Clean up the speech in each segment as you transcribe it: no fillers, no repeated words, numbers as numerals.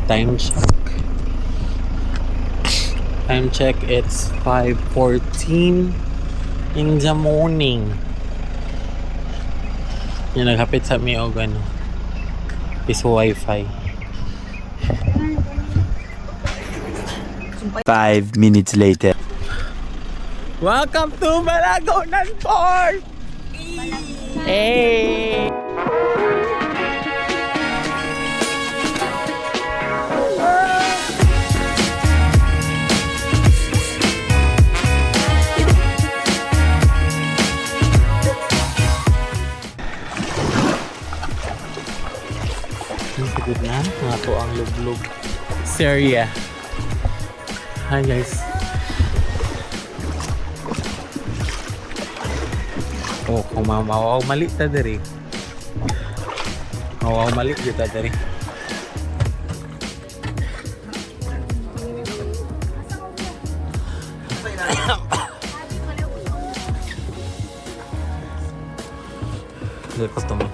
Time check. Time check, it's 5:14 in the morning. Yung naghapit sa mi og ano, piso wifi. 5 minutes later. Welcome to Malagonan Port! Hey! Good na, nga to ang luglog Syria. Hi guys. Oh, kumawaw mali ta diri. Mawaw mali gyud ta diri. Dili pa to mo.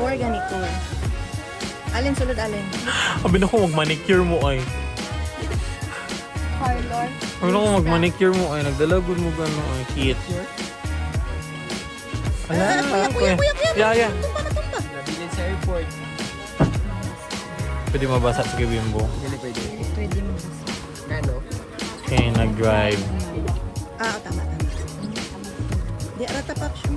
Or ganito. Alin sulod alin? Abi na ko mag-manicure mo ay. Parlor. Abi na ko mag-manicure mo ay. Nagdalagod mo gano'n ay. Kit. Ala, yeah. Nabilin sa airport. Pwede mabasa sa Kibimbo. Hindi pwede. Pwede mo. Ano? Okay, nag-drive. Tama. Di ratapak siya.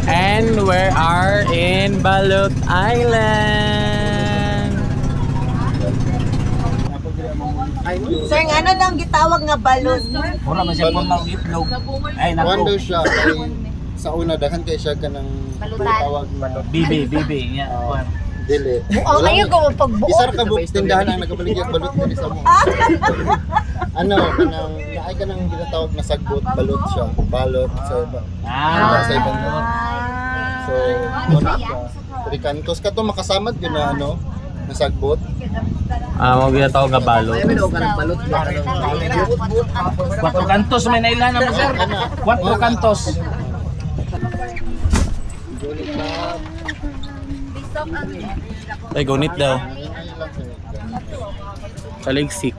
And we are in Balut Island. Sir, ano daw gitawag nga balon? Wala man siya pang itlog. Ay, Wonder naku. siya kay sa una daghan kay siya kanang tawag na Bibi. Nga. dili. Ang ayo ko pagbuo. Isar ka buk tindahan ang nagabaligya balot diri sa mo. Ano kanang naay kanang ginatawag na sagbot balot siya. Balot sa iba. Sa ibang lugar. So, ano siya? Tricantos ka to makasamad yun na ano na sagbot. Mo ginatawag nga balot. Ay, may ka ng balot. 4 kantos may nailan mo sir. 4 kantos. Ay, gunit daw. Taligsik.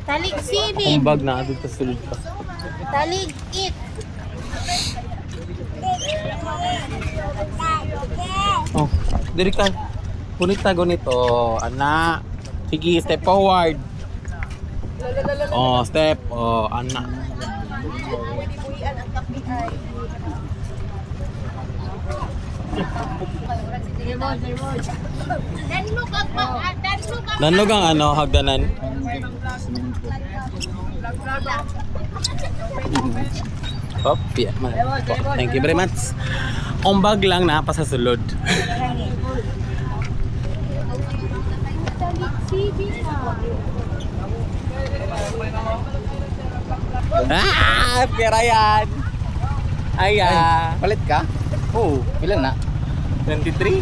Talig sibi. Kumbag na adto sa sulod pa. Talig it. Oh, diri ka. Gunit. Oh, ana. Sige, step forward. Oh, step. Oh, ana. Danlog ang ano, hagdanan. Hop, yeah, man. Thank you very much. Kumbag lang na pa sa sulod. Pera yan. Palit ka? Oo. Ilan na? 23?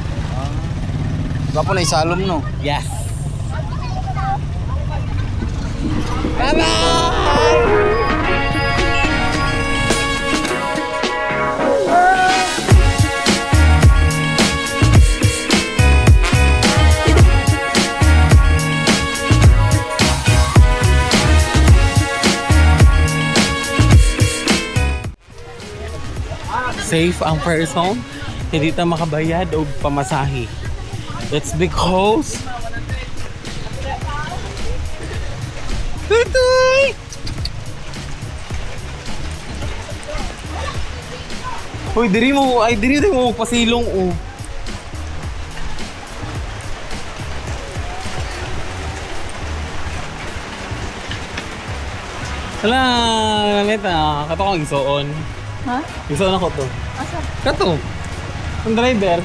Gwapo na isalom no. Yes. Bye-bye! safe ang person, hindi ta makabayad o pamasahe. It's because Tutoy! Hoy, diri mo pasilong oh. Hala, lameta, kato kong igsoon. Ha? Igsoon ako to. Asa? Kato. Ang driver.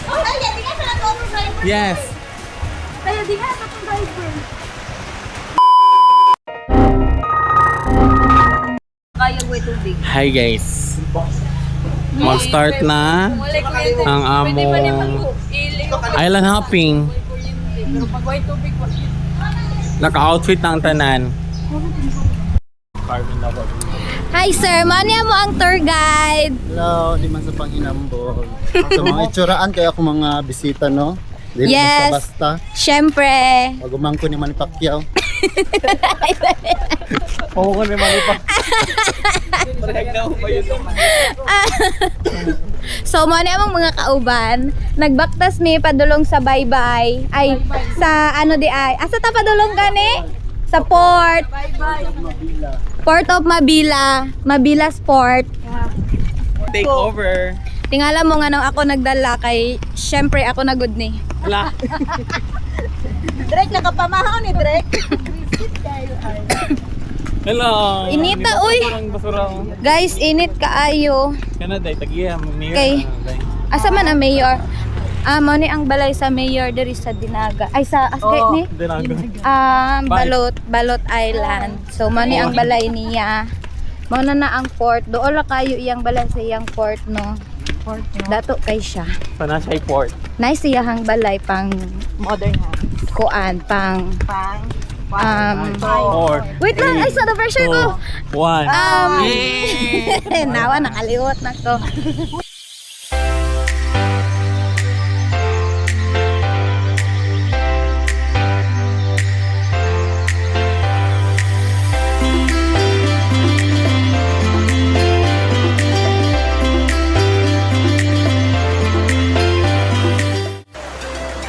Oh, ay, di ka sa natulog driver. Yes. Ay, di ka sa natulog driver. Kaya mo tubig. Hi guys. Mag-start na ang among island hopping. Naka-outfit na ang tanan. Hi sir, manya mo ang tour guide. Hello, di man sa panghinambol. Sa mga itsuraan kaya ako mga bisita, no? Dili Yes. basta-basta. Syempre. Magumang ko ni Manny Pacquiao. Oo ko naman ipa. So manya mong mga kauban, nagbaktas mi padulong sa baybay. Ay sa ano di ay. Asa ta padulong gani? Sa port. Port of Mabila. Mabila Sport. Take over. Tingala mo nga nung ako nagdala kay syempre ako nagud ni. Wala. Direk, nakapamahaw ni Direk. Hello. Inita, uy. Basura. Guys, init kaayo. Kana day tagiya mayor. Kay- Asa man ang mayor? Mo ni ang balay sa mayor diri sa Dinaga. Ay sa asgay ni. Balot Island. So mo ni ang balay niya. Mo na ang port. Doon la kayo iyang balay sa iyang port no. Port no. Dato kay siya. Panasay port. Nice iyahang balay pang Modern house. kuan pang Pang. Port. wait lang, ay sa the version ko. 1. Nawa nakaliwat na to.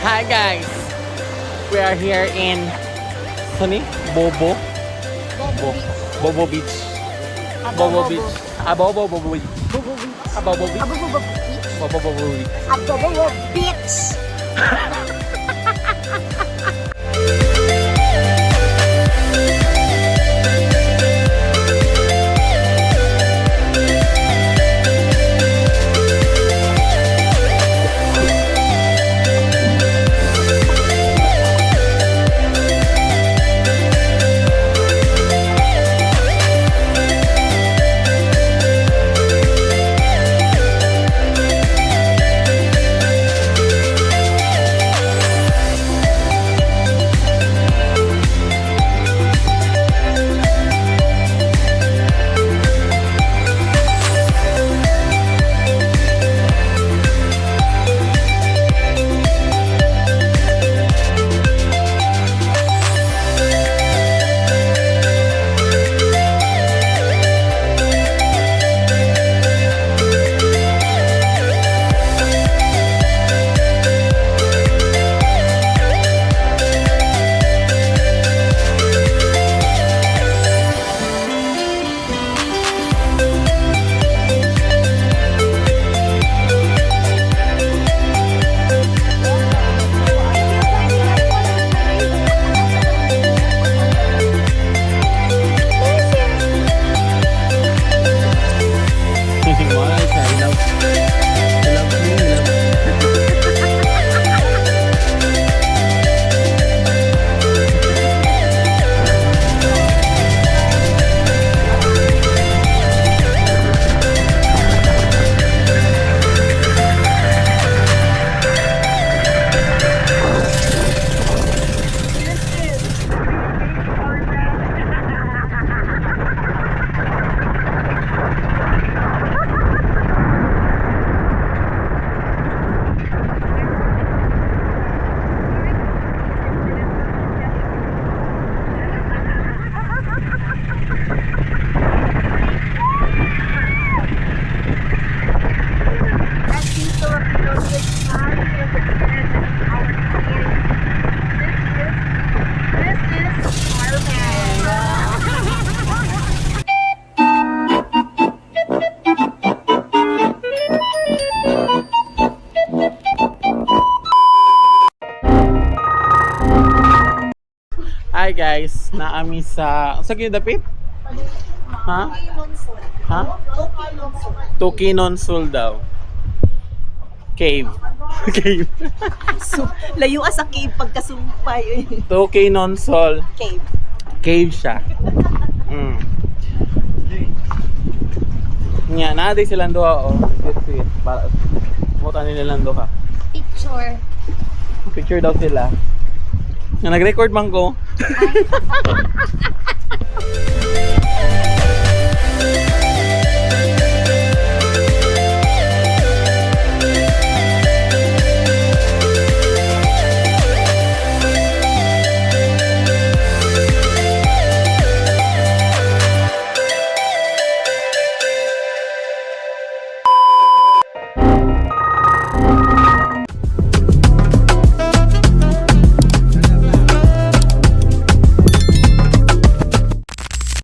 Hi guys. We are here in Sani? Bobo Beach. Bobo Beach. Bobo Beach. Bobo Beach. Bobo Beach. Abobo bitch. Hi guys, naami sa kayo dapit? Ha? Ha? Tokinonsul daw. Cave. Cave. So, layo sa cave pagkasumpay. Tokinonsul. Cave. Cave siya. Nya, naadi silang duha oh. Sit. Para mutan nila lang duha. Picture. Picture daw sila. Na nag-record man ko.